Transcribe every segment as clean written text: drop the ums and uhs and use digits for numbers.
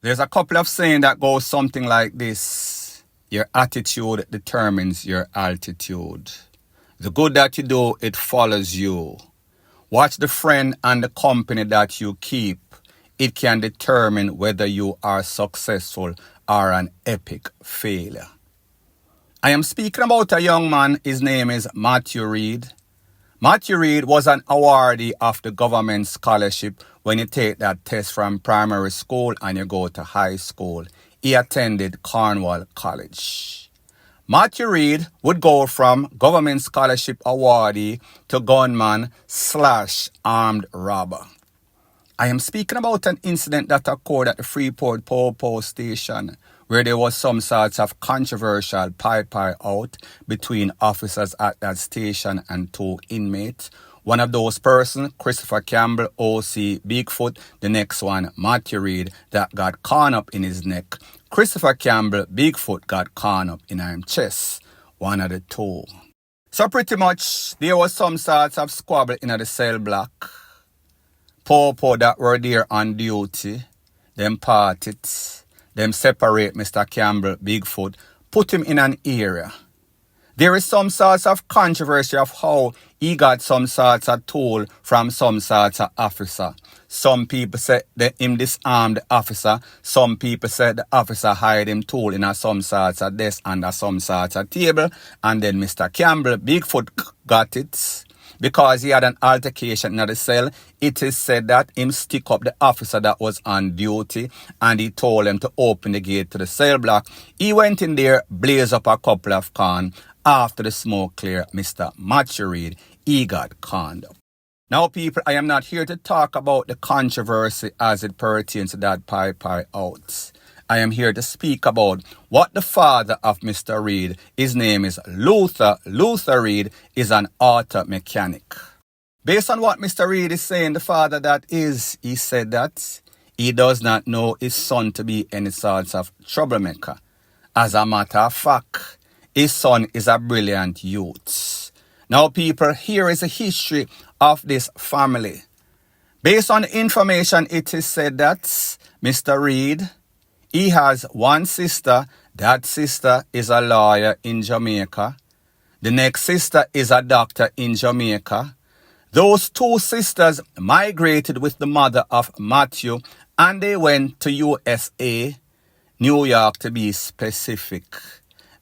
There's a couple of sayings that go something like this. Your attitude determines your altitude. The good that you do, it follows you. Watch the friend and the company that you keep. It can determine whether you are successful or an epic failure. I am speaking about a young man. His name is Matthew Reed. Matthew Reed was an awardee of the government scholarship when you take that test from primary school and you go to high school. He attended Cornwall College. Matthew Reed would go from government scholarship awardee to gunman/armed robber. I am speaking about an incident that occurred at the Freeport Popo station where there was some sorts of controversial pie out between officers at that station and two inmates. One of those persons, Christopher Campbell, OC Bigfoot. The next one, Matthew Reed, that got caught up in his neck. Christopher Campbell, Bigfoot, got caught up in his chest. One of the two. So pretty much, there was some sorts of squabble in the cell block. Popo that were there on duty, them parted, them separate Mr. Campbell, Bigfoot, put him in an area. There is some sorts of controversy of how he got some sorts of tool from some sorts of officer. Some people say that him disarmed the officer. Some people say the officer hired him tool in a some sorts of desk under some sorts of table. And then Mr. Campbell, Bigfoot, got it. Because he had an altercation in the cell, it is said that him stick up the officer that was on duty and he told him to open the gate to the cell block. He went in there, blazed up a couple of cans. After the smoke cleared, Mr. Matthew Reed, he got conned up. Now, people, I am not here to talk about the controversy as it pertains to that pie out. I am here to speak about what the father of Mr. Reed, his name is Luther Reed, is an auto mechanic. Based on what Mr. Reed is saying, the father that is, he said that he does not know his son to be any sorts of troublemaker. As a matter of fact, his son is a brilliant youth. Now, people, here is the history of this family. Based on the information, it is said that Mr. Reed, he has one sister. That sister is a lawyer in Jamaica. The next sister is a doctor in Jamaica. Those two sisters migrated with the mother of Matthew and they went to USA, New York to be specific.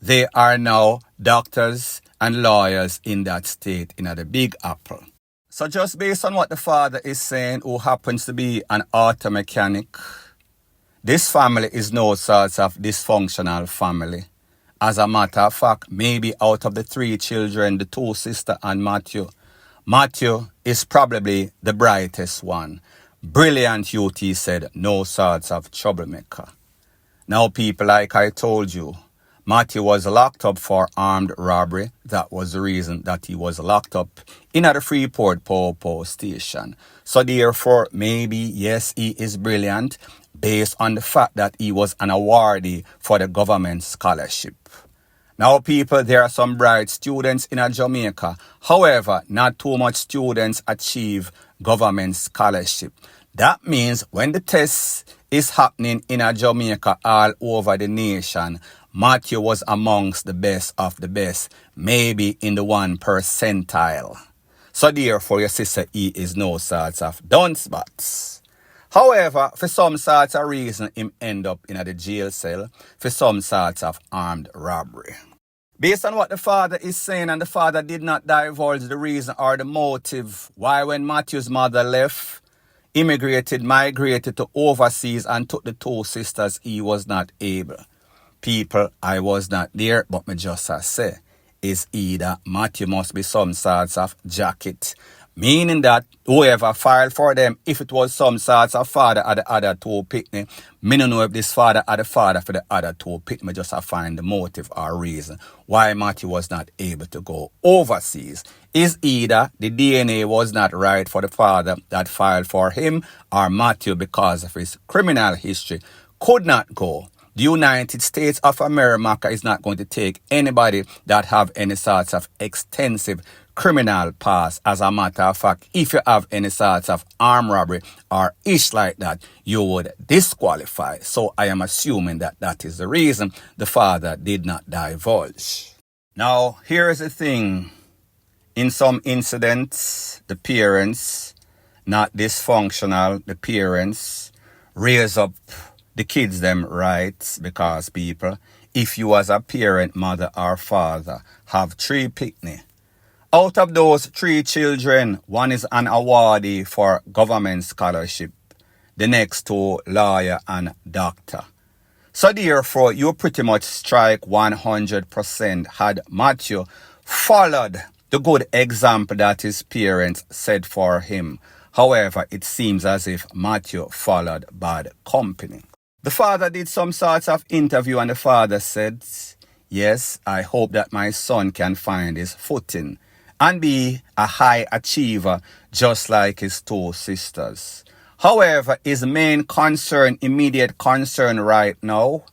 They are now doctors and lawyers in that state, in the Big Apple. So just based on what the father is saying, who happens to be an auto mechanic, this family is no sort of dysfunctional family. As a matter of fact, maybe out of the three children, the two sisters and Matthew is probably the brightest one. Brilliant youth, he said, no sorts of troublemaker. Now, people, like I told you, Matthew was locked up for armed robbery. That was the reason that he was locked up in the Freeport Popo station. So therefore, maybe, yes, he is brilliant based on the fact that he was an awardee for the government scholarship. Now, people, there are some bright students in Jamaica. However, not too much students achieve government scholarship. That means when the test is happening in Jamaica all over the nation, Matthew was amongst the best of the best, maybe in the 1 percentile. So therefore, your sister E is no sort of dunce bots. However, for some sort of reason, him end up in the jail cell for some sort of armed robbery. Based on what the father is saying, and the father did not divulge the reason or the motive why when Matthew's mother left, migrated to overseas and took the two sisters, he was not able. People, I was not there, but me just say, is either Matthew must be some sorts of jacket. Meaning that whoever filed for them, if it was some sorts of father of the other two picnic, me don't know if this father or the father for the other two picnic, me just find the motive or reason why Matthew was not able to go overseas. Is either the DNA was not right for the father that filed for him, or Matthew, because of his criminal history, could not go. The United States of America is not going to take anybody that have any sorts of extensive criminal past. As a matter of fact, if you have any sorts of armed robbery or ish like that, you would disqualify. So I am assuming that that is the reason the father did not divulge. Now, here is the thing. In some incidents, the parents, not dysfunctional, the parents raise up the kids them rights, because people, if you as a parent, mother or father, have 3 picnic, out of those 3 children, one is an awardee for government scholarship, the next 2 lawyer and doctor. So therefore, you pretty much strike 100% had Matthew followed the good example that his parents set for him. However, it seems as if Matthew followed bad company. The father did some sorts of interview and the father said, yes, I hope that my son can find his footing and be a high achiever just like his 2 sisters. However, his main concern, immediate concern right now,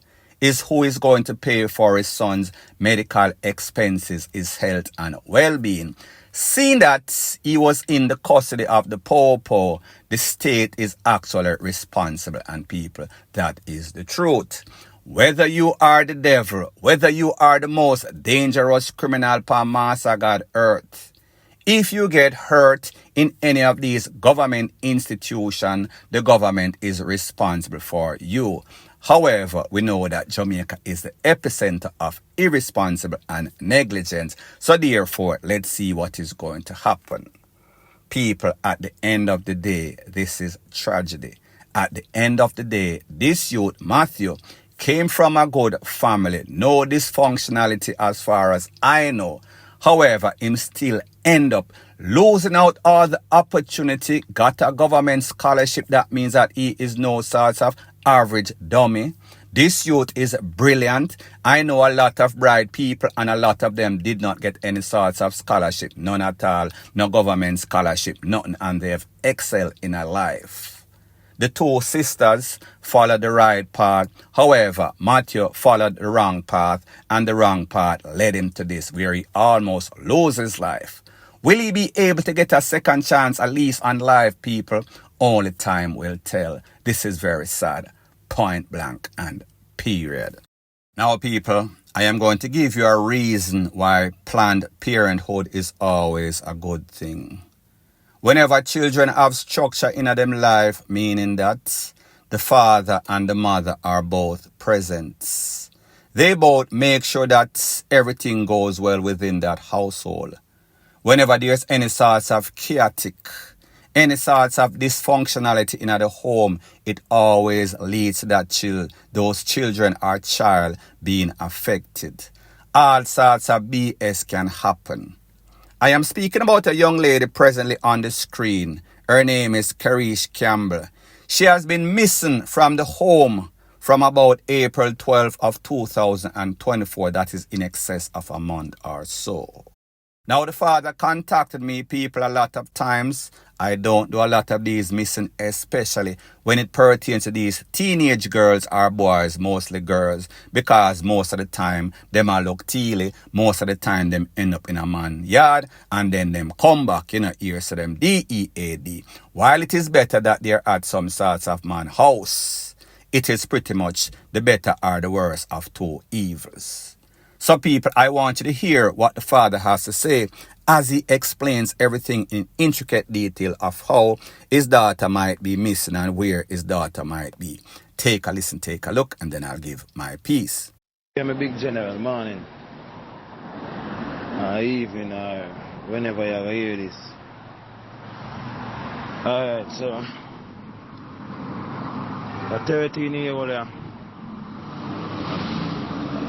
is who is going to pay for his son's medical expenses, his health and well-being. Seeing that he was in the custody of the Popo, the state is actually responsible, and people, that is the truth. Whether you are the devil, whether you are the most dangerous criminal upon Master God earth, if you get hurt in any of these government institutions, the government is responsible for you. However, we know that Jamaica is the epicenter of irresponsible and negligence. So therefore, let's see what is going to happen. People, at the end of the day, this is tragedy. At the end of the day, this youth, Matthew, came from a good family. No dysfunctionality as far as I know. However, him still end up losing out all the opportunity, got a government scholarship. That means that he is no sort of average dummy. This youth is brilliant. I know a lot of bright people and a lot of them did not get any sorts of scholarship. None at all. No government scholarship. Nothing. And they have excelled in a life. The 2 sisters followed the right path. However, Matthew followed the wrong path, and the wrong path led him to this, where he almost loses his life. Will he be able to get a second chance, at least on life, people? Only time will tell. This is very sad. Point blank and period. Now, people, I am going to give you a reason why Planned Parenthood is always a good thing. Whenever children have structure in their life, meaning that the father and the mother are both present, they both make sure that everything goes well within that household. Whenever there's any sorts of chaotic, any sorts of dysfunctionality in the home, it always leads to that those children or child being affected. All sorts of BS can happen. I am speaking about a young lady presently on the screen. Her name is Karish Campbell. She has been missing from the home from about April 12th of 2024. That is in excess of a month or so. Now, the father contacted me, people, a lot of times. I don't do a lot of these missing, especially when it pertains to these teenage girls or boys, mostly girls, because most of the time, them are look teely. Most of the time, them end up in a man's yard, and then them come back, here to them DEAD. While it is better that they're at some sorts of man's house, it is pretty much the better or the worse of 2 evils. So people, I want you to hear what the father has to say as he explains everything in intricate detail of how his daughter might be missing and where his daughter might be. Take a listen, take a look, and then I'll give my piece. I'm a big general morning, evening, or whenever you hear this. Alright, so a 13-year-old,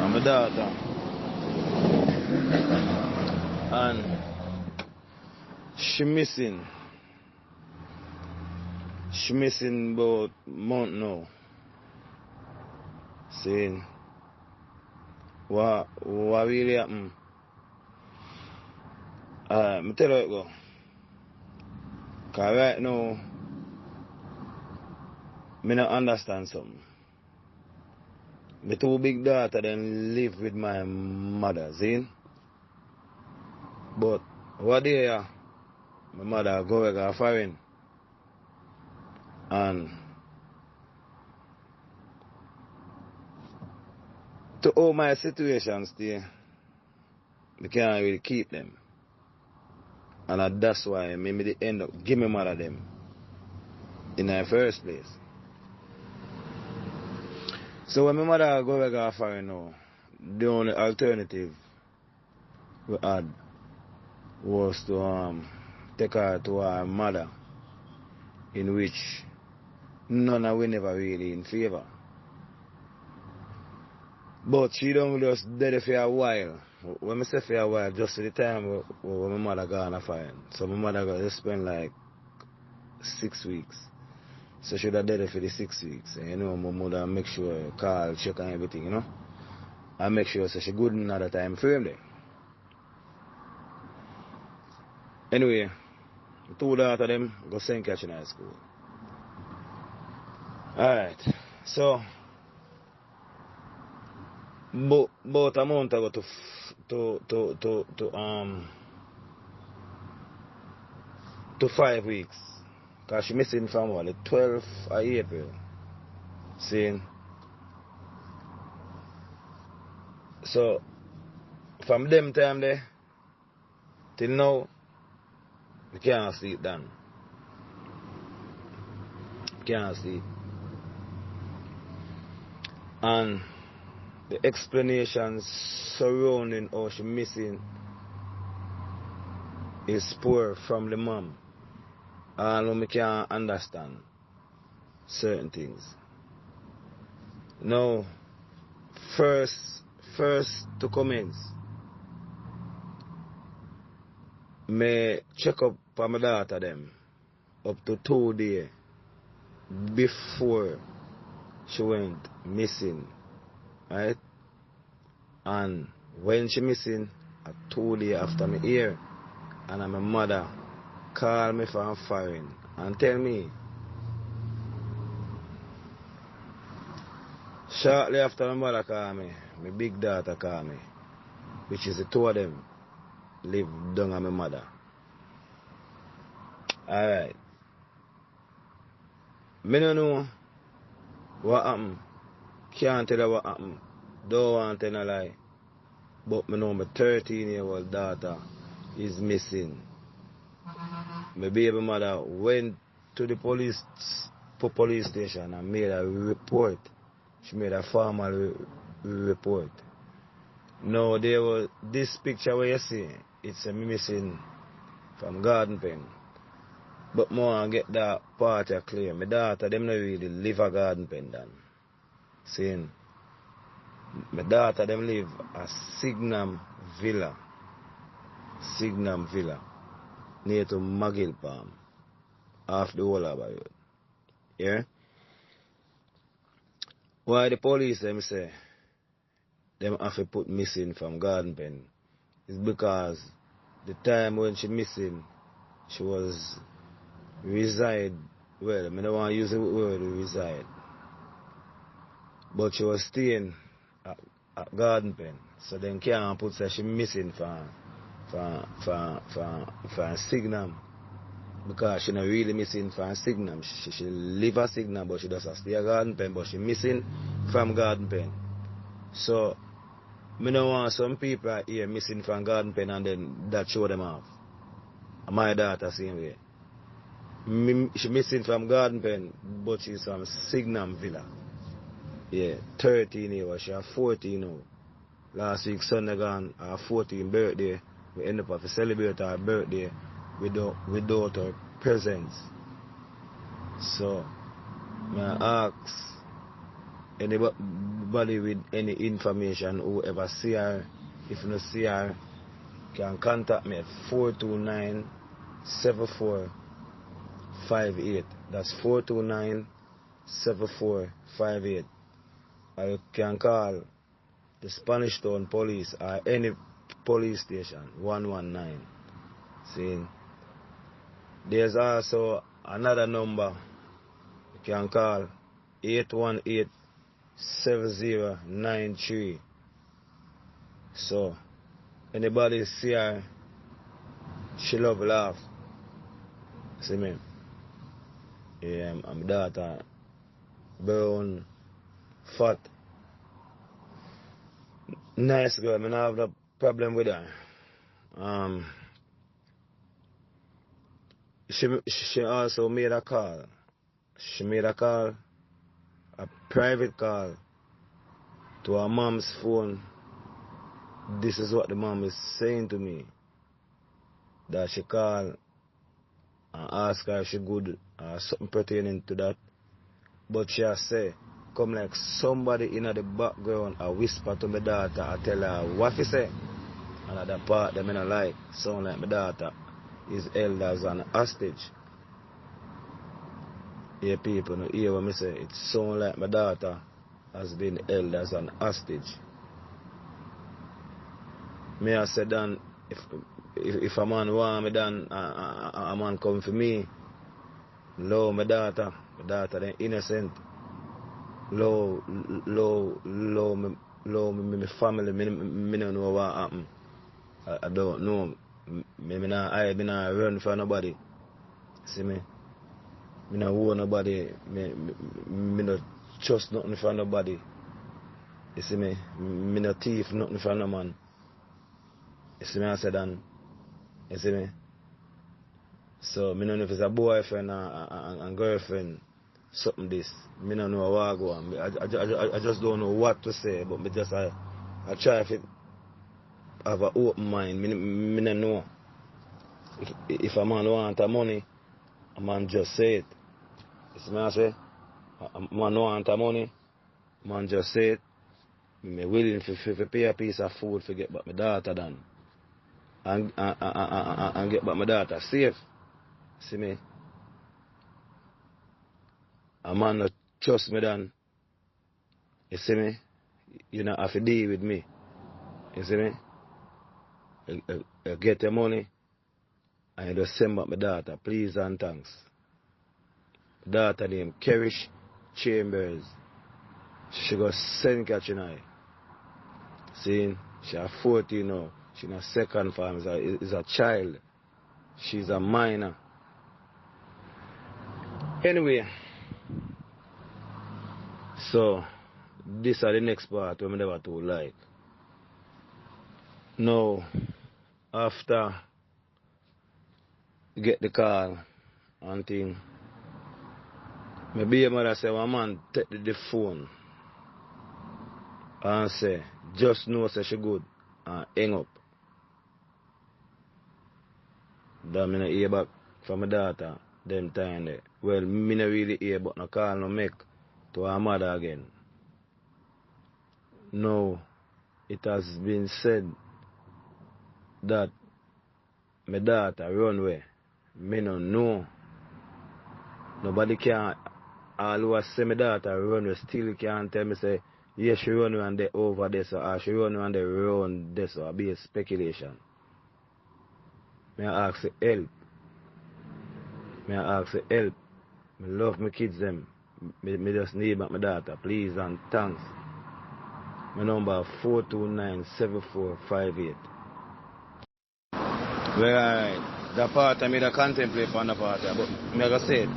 I'm a daughter. And she missing about a month now. Saying what really happened. I tell you how it go. Cause right now I don't understand something. My 2 big daughters then live with my mother, see? But One day, my mother go back foreign. And to all my situations there, I can't really keep them. And that's why maybe they end up give me mother them in the first place. So when my mother go back foreign now, the only alternative we had was to take her to her mother, in which none of we never really in favor. But she don't just dead for a while. When I say for a while, just for the time when my mother gone foreign. So my mother got to spend like 6 weeks. So she would dead for the 6 weeks. And, you know, my mother make sure call, check and everything, you know. And make sure so she good another time frame there. Anyway, two daughters them go St. Catherine High School. Alright. So about a month ago to 5 weeks. Cause she missing from what, the 12th of April. See? So from them time there till now, we can't sleep down. Can't sleep. And the explanations surrounding how she missing is poor from the mom. And we can't understand certain things. Now, first to commence, me check up for my daughter them up to 2 days before she went missing, right? And when she missing, 2 days after me here, and my mother call me from foreign and tell me shortly after my mother call me, my big daughter call me, which is the two of them live down on my mother. Alright. Me don't know what happened. Can't tell you what happened. Don't want to tell a lie. But me know my 13-year-old daughter is missing. My baby mother went to the police station and made a report. She made a formal report. Now there was this picture where you see, it's a missing from Garden Pen. But more I get that part clear. My daughter them not really live a Garden Pen then. Seeing my daughter them live a Signum Villa. Near to Magill Palm. Off the whole of road. Yeah? Why the police them say them have to put missing from Garden Pen is because the time when she missing, she was reside, well, I don't want to use the word reside, but she was staying at Garden Pen, so then can't put say she missing from Signum, because she not really missing from Signum. She live at Signum, but she doesn't stay at Garden Pen, but she missing from Garden Pen. So I don't want some people here missing from Garden Pen and then that show them off. My daughter same way. She missing from Garden Pen, but she's from Signum Villa. Yeah, 13 years, she has 14 now. Last week Sunday gone, her 14th birthday. We end up having to celebrate her birthday without her presence. So, I ask anybody with any information who ever see her, if you don't see her, can contact me at 429-7458. That's 429-7458. Or you can call the Spanish Town Police or any police station, 119. See? There's also another number you can call, 818-7093. So, anybody see her, She love laugh. See me? Yeah, my daughter, brown, fat, nice girl. I don't have no problem with her. Um, she also made a call. She made a call, a private call, to her mom's phone. This is what the mom is saying to me. That she called and ask her if she good or something pertaining to that. But she has say, come like somebody in the background a whisper to my daughter. I tell her what she say. And at that part that I don't like, sound like my daughter is held as an hostage. Yeah, people no hear what I say. It sound like my daughter has been held as an hostage. Me I said then if a man want me then a man come for me. Love my daughter then innocent. Love me family. Me don't know what happened. I don't know. Me not run for nobody. See me? Me not owe nobody. Me not trust nothing for nobody. You see me? Me not thief nothing for no man. You see me? I said and you see me? So me don't know if it's a boyfriend and girlfriend. Something this. Me don't know what I go on. I just don't know what to say. But me just I try if it have an open mind. Me don't know. If a man want the money, a man just say it. You see me I say? A man want the money, a man just say it. Me willing to pay a piece of food to get back my daughter done. And get back my daughter safe. See me? A man not trust me then. You see me? You not have to deal with me. You see me? You get your money and you just send back my daughter. Please and thanks. Daughter named Kerish Chambers. She got send catching eye. See? She has 14 now. She in a second farm. Is a child. She's a minor. Anyway. So, this is the next part we never too like. Now, after get the call and thing, my baby mother say, one man take the phone and say, just know say she good and hang up. That me not hear back from my daughter them time there. Well, me not really hear but no call no make to her mother again. Now, it has been said that my daughter run away. Me no know. Nobody can always say my daughter run away. Still can't tell me say, yes, she run away and they over this or she run away and they run this or be a speculation. Me ask for help. Me ask for help. Me love my kids them. Me just need back my daughter. Please and thanks. My number 429-7458. Well, alright. That part I made a contemplate on the part, but me gonna say it.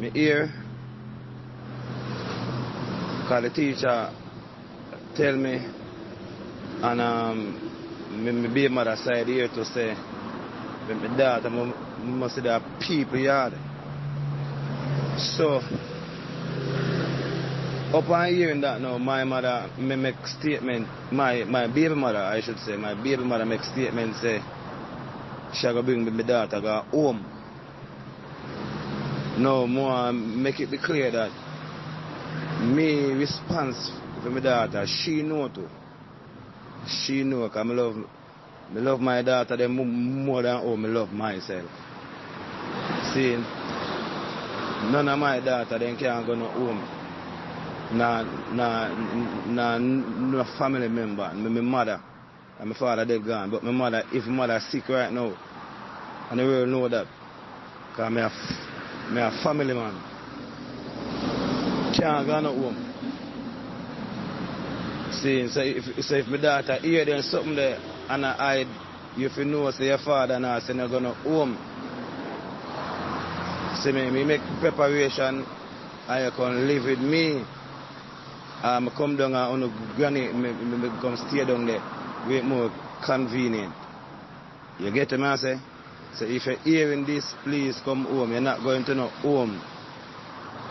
Me hear, cause the teacher tell me, and me baby mother side here to say, my daughter must see that people yard. So, upon hearing that now, my mother make statement, my baby mother, I should say, my baby mother make statement say, she gonna bring my daughter go home. No more make it be clear that me response for my daughter, she know too. She know, because I love my daughter them more than how I love myself. See, none of my daughter them can't go no home. No family member. My mother and my father they gone. But my mother, if my mother sick right now, and the world know that, because I'm a family man. Can't go no home. See, so if my daughter hear then something there and I hide, you if you know say your father now say you're gonna home. See me make preparation and you can live with me. I come down and on a granny me come stay down there way more convenient. You get me I say? So if you're hearing this, please come home. You're not going to no home.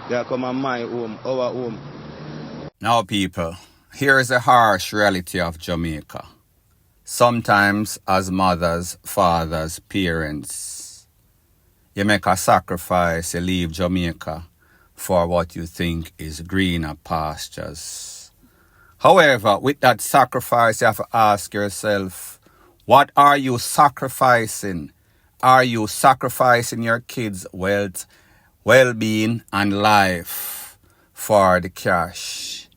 You come on my home, our home. Now people, here is the harsh reality of Jamaica. Sometimes as mothers, fathers, parents, you make a sacrifice, you leave Jamaica for what you think is greener pastures. However, with that sacrifice, you have to ask yourself, what are you sacrificing? Are you sacrificing your kids' wealth, well-being, and life for the cash?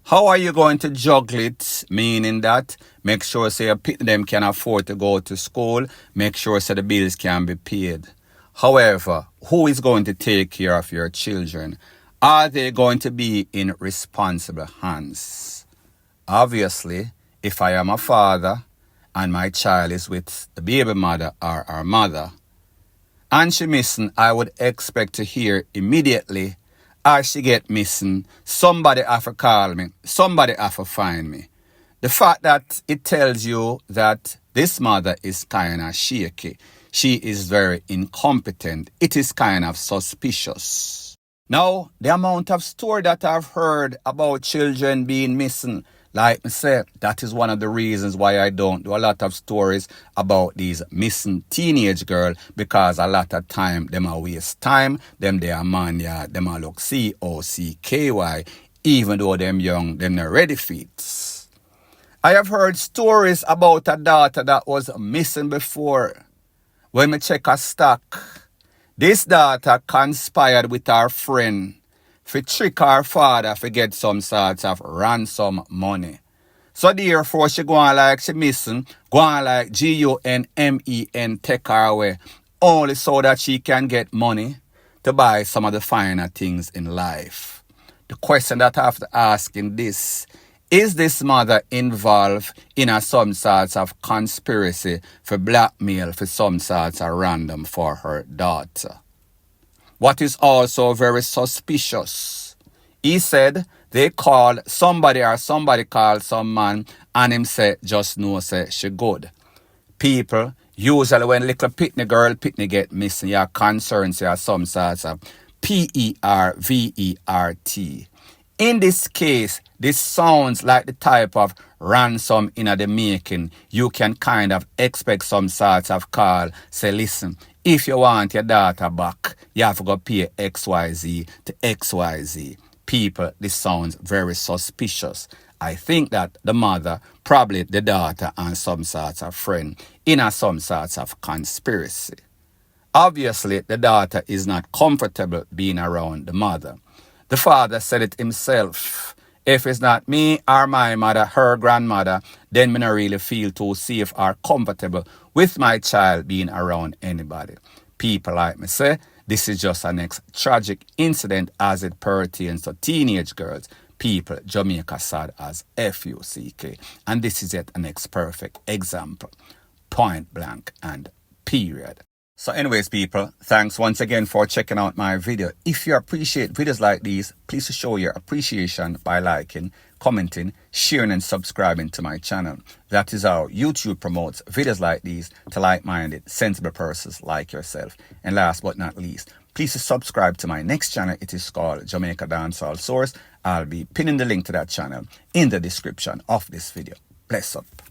How are you going to juggle it? Meaning that make sure say them can afford to go to school, make sure say the bills can be paid. However, who is going to take care of your children? Are they going to be in responsible hands? Obviously, if I am a father and my child is with the baby mother or our mother, and she missing, I would expect to hear immediately, as she get missing, somebody have to call me, somebody have to find me. The fact that it tells you that this mother is kind of shaky, she is very incompetent, it is kind of suspicious. Now, the amount of story that I've heard about children being missing, like I said, that is one of the reasons why I don't do a lot of stories about these missing teenage girls, because a lot of time them a waste time, them they are man, yeah, them a look COCKY, even though them young, them not ready for it. I have heard stories about a daughter that was missing before. When me check her stock, this daughter conspired with her friend to trick her father to get some sorts of ransom money. So therefore she go on like she missing, go on like GUNMEN take her away, only so that she can get money to buy some of the finer things in life. The question that I have to ask in this, is this mother involved in some sorts of conspiracy for blackmail for some sorts of random for her daughter? What is also very suspicious, he said they called somebody or somebody called some man and him said just know say she good. People, usually when little pitney girl pitney get missing, you're concerned say some sorts of PERVERT. In this case, this sounds like the type of ransom in the making. You can kind of expect some sort of call. Say, listen, if you want your daughter back, you have to go pay XYZ to XYZ. People, this sounds very suspicious. I think that the mother, probably the daughter and some sort of friend in some sort of conspiracy. Obviously, the daughter is not comfortable being around the mother. The father said it himself. If it's not me or my mother, her grandmother, then me not really feel too safe or comfortable with my child being around anybody. People like me say, this is just a next tragic incident as it pertains to teenage girls. People, Jamaica sad as FUCK. And this is yet a next perfect example. Point blank and period. So anyways, people, thanks once again for checking out my video. If you appreciate videos like these, please show your appreciation by liking, commenting, sharing and subscribing to my channel. That is how YouTube promotes videos like these to like-minded, sensible persons like yourself. And last but not least, please subscribe to my next channel. It is called Jamaica Dancehall Source. I'll be pinning the link to that channel in the description of this video. Bless up.